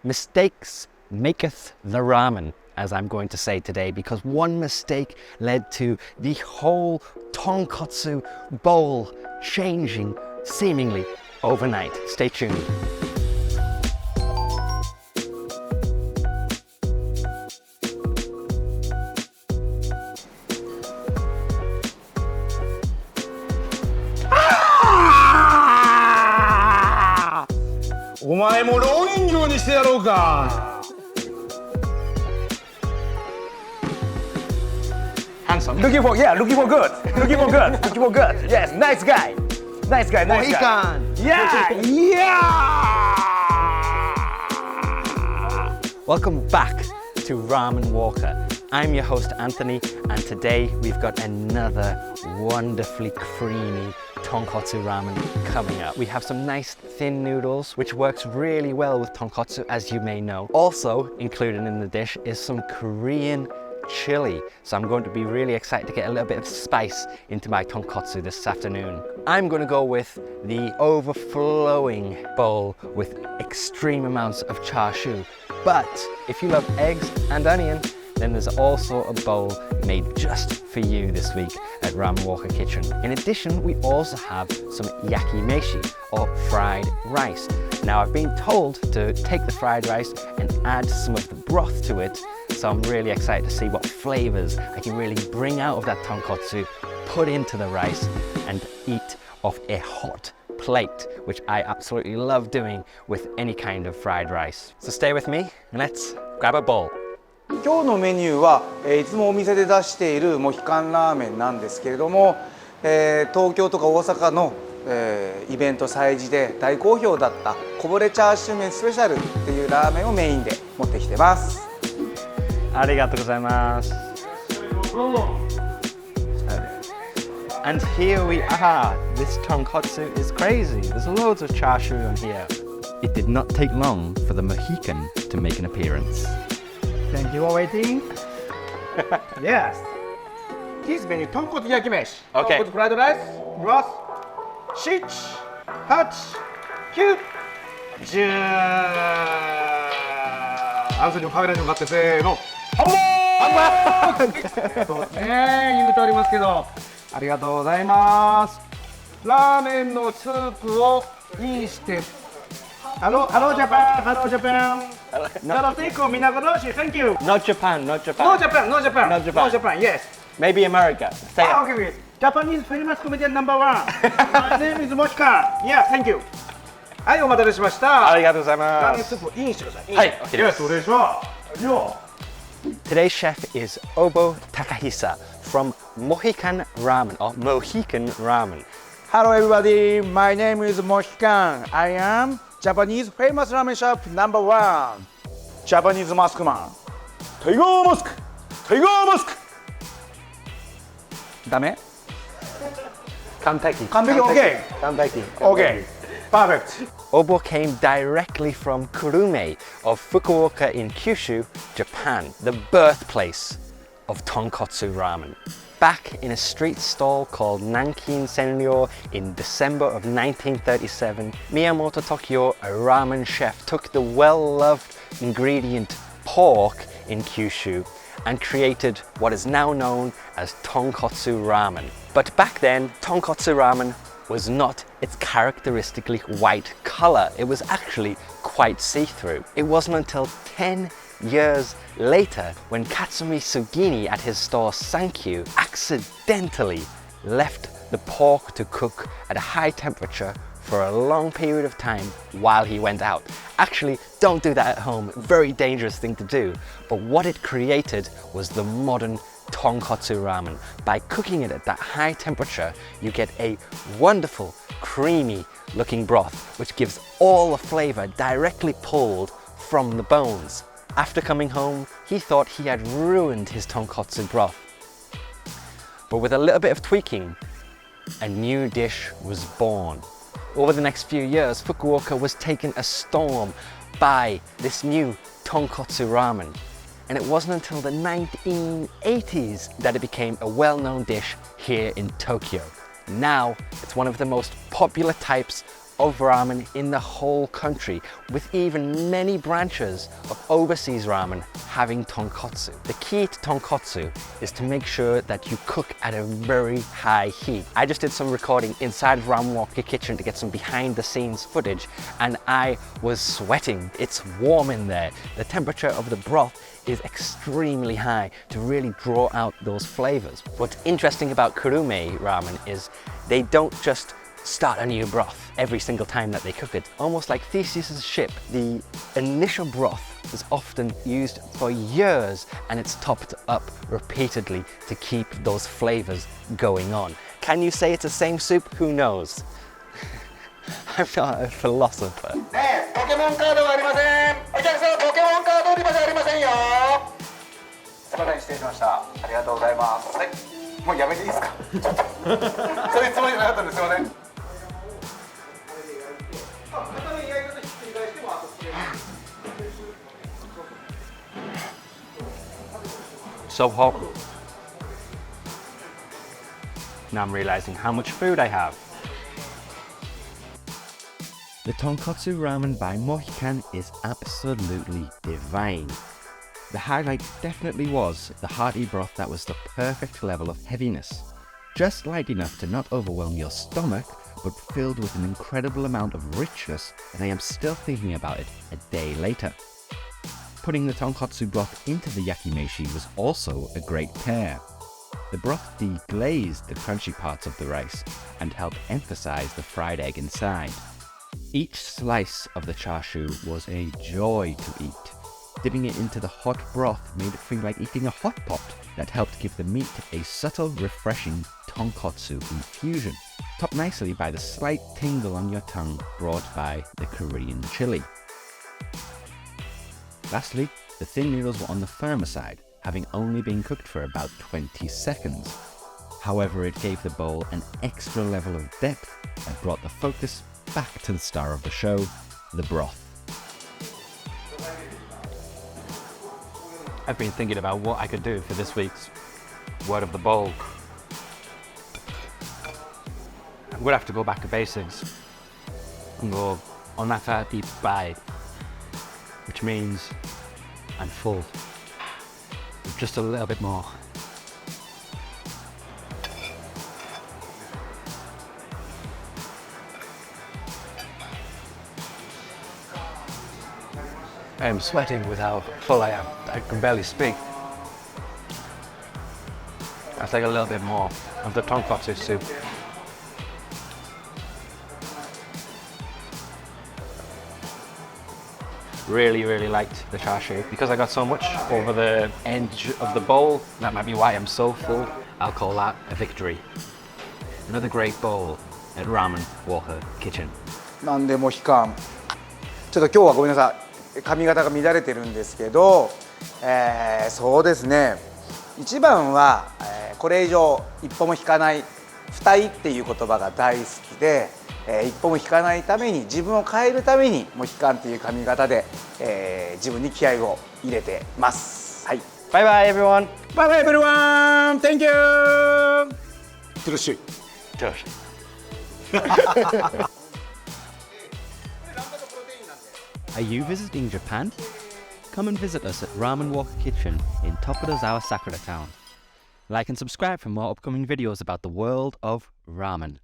Mistakes maketh the ramen, as I'm going to say today, because one mistake led to the whole Tonkotsu bowl changing seemingly overnight. Stay tuned. Handsome. Looking for good. Looking for good. Yes, nice guy. Mohikan. Yeah. Welcome back to Ramen Walker. I'm your host Anthony, and today we've got another wonderfully creamy tonkotsu ramen coming up. We have some nice thin noodles, which works really well with tonkotsu, as you may know. Also included in the dish is some Korean chili, so I'm going to be really excited to get a little bit of spice into my tonkotsu this afternoon. I'm going to go with the overflowing bowl with extreme amounts of char siu, but if you love eggs and onion, then there's also a bowl made just for you this week at Ramen Walker Kitchen. In addition, we also have some yakimeshi, or fried rice. Now, I've been told to take the fried rice and add some of the broth to it, so I'm really excited to see what flavors I can really bring out of that tonkotsu, put into the rice, and eat off a hot plate, which I absolutely love doing with any kind of fried rice. So stay with me and let's grab a bowl. 今日のメニューは、いつもお店で出しているモヒカンラーメンなんですけれども、東京とか大阪の、イベント催事で大好評だったこぼれチャーシュー麺スペシャルっていうラーメンをメインで持ってきてます。ありがとうございます。And here we are. This tonkotsu is crazy. There's loads of char siu on here. It did not take long for the Mohikan to make an appearance. Thank you for waiting. Yes. This menu, tonkotsu yakimeshi. Okay. Tonkotsu fried rice, broth, 6, 8, 9, 10. アンソニーのカメラに向かってせーの。ハンバーグそうですね、言うておりますけど、ありがとうございます。ラーメンのスープをインして、Hello Japan, hello Japan. Hello, thank you, Minagonoshi, thank you. Not Japan, not Japan. No Japan, no Japan. Not Japan. No Japan, yes. Maybe America. Say it. Okay, Japanese famous comedian number 1. My name is Mohikan. Yeah, thank you. はい、お待たせしました。ありがとうございます。ラーメンスープインしてください。はい、OK です。お願いします。Today's chef is Obo Takahisa from Mohikan Ramen, or Mohikan Ramen. Hello everybody, my name is Mohikan. I am Japanese famous ramen shop number 1. Japanese mask man. Tiger mask! Tiger mask! ダメ？完璧。完璧 OK? 完璧。OK. Perfect. Obo came directly from Kurume of Fukuoka in Kyushu, Japan, the birthplace of tonkotsu ramen. Back in a street stall called Nankin Senryo in December of 1937, Miyamoto Tokyo, a ramen chef, took the well-loved ingredient pork in Kyushu and created what is now known as tonkotsu ramen. But back then, tonkotsu ramen was not its characteristically white color. It was actually quite see-through. It wasn't until 10 years later when Katsumi Sugini at his store Sankyu accidentally left the pork to cook at a high temperature for a long period of time while he went out. Actually, don't do that at home. Very dangerous thing to do. But what it created was the modern tonkotsu ramen. By cooking it at that high temperature, you get a wonderful, creamy looking broth, which gives all the flavor directly pulled from the bones. After coming home, he thought he had ruined his tonkotsu broth. But with a little bit of tweaking, a new dish was born. Over the next few years, Fukuoka was taken a storm by this new tonkotsu ramen. And it wasn't until the 1980s that it became a well-known dish here in Tokyo. Now, it's one of the most popular types of ramen in the whole country, with even many branches of overseas ramen having tonkotsu. The key to tonkotsu is to make sure that you cook at a very high heat. I just did some recording inside of Ramen Walk Kitchen to get some behind the scenes footage, and I was sweating. It's warm in there. The temperature of the broth is extremely high to really draw out those flavors. What's interesting about kurume ramen is they don't just start a new broth every single time that they cook it. Almost like Theseus's ship, the initial broth is often used for years and it's topped up repeatedly to keep those flavors going on. Can you say it's the same soup? Who knows? I'm not a philosopher. ポケモンカードはありません。お客様、ポケモンカード売り場じゃありませんよ。すいません、失礼しました。ありがとうございます。はい、もうやめていいですか。そういうつもりじゃなかったんです。すいません。So hot. Now I'm realizing how much food I have. The Tonkotsu Ramen by Mohikan is absolutely divine. The highlight definitely was the hearty broth that was the perfect level of heaviness. Just light enough to not overwhelm your stomach, but filled with an incredible amount of richness, and I am still thinking about it a day later. Putting the tonkotsu broth into the yakimeshi was also a great pair. The broth deglazed the crunchy parts of the rice and helped emphasize the fried egg inside. Each slice of the chashu was a joy to eat. Dipping it into the hot broth made it feel like eating a hot pot that helped give the meat a subtle, refreshing tonkotsu infusion, topped nicely by the slight tingle on your tongue brought by the Korean chili. Lastly, the thin noodles were on the firmer side, having only been cooked for about 20 seconds. However, it gave the bowl an extra level of depth and brought the focus back to the star of the show, the broth. I've been thinking about what I could do for this week's Word of the Bowl. I'm gonna have to go back to basics and go onaka deep bai, which means I'm full. Just a little bit more. I am sweating with how full I am. I can barely speak. I'll take a little bit more of the tonkotsu soup. Really liked the chashu. Because I got so much over the edge of the bowl, that might be why I'm so full. I'll call that a victory. Another great bowl at Ramen Walk Kitchen. なんでモヒカン。ちょっと今日はごめんなさい。髪型が乱れてるんですけど、そうですね。一番は、これ以上一歩も引かない二重っていう言葉が大好きで、一歩も引かないために自分を変えるためにモヒカンっていう髪型で、自分に気合を入れてます。はい。Bye bye everyone. Bye bye everyone. Thank you. トゥルシュイ。トゥルシュイ。Are you visiting Japan? Come and visit us at Ramen Walk Kitchen in Tokorozawa Sakura Town. Like and subscribe for more upcoming videos about the world of ramen.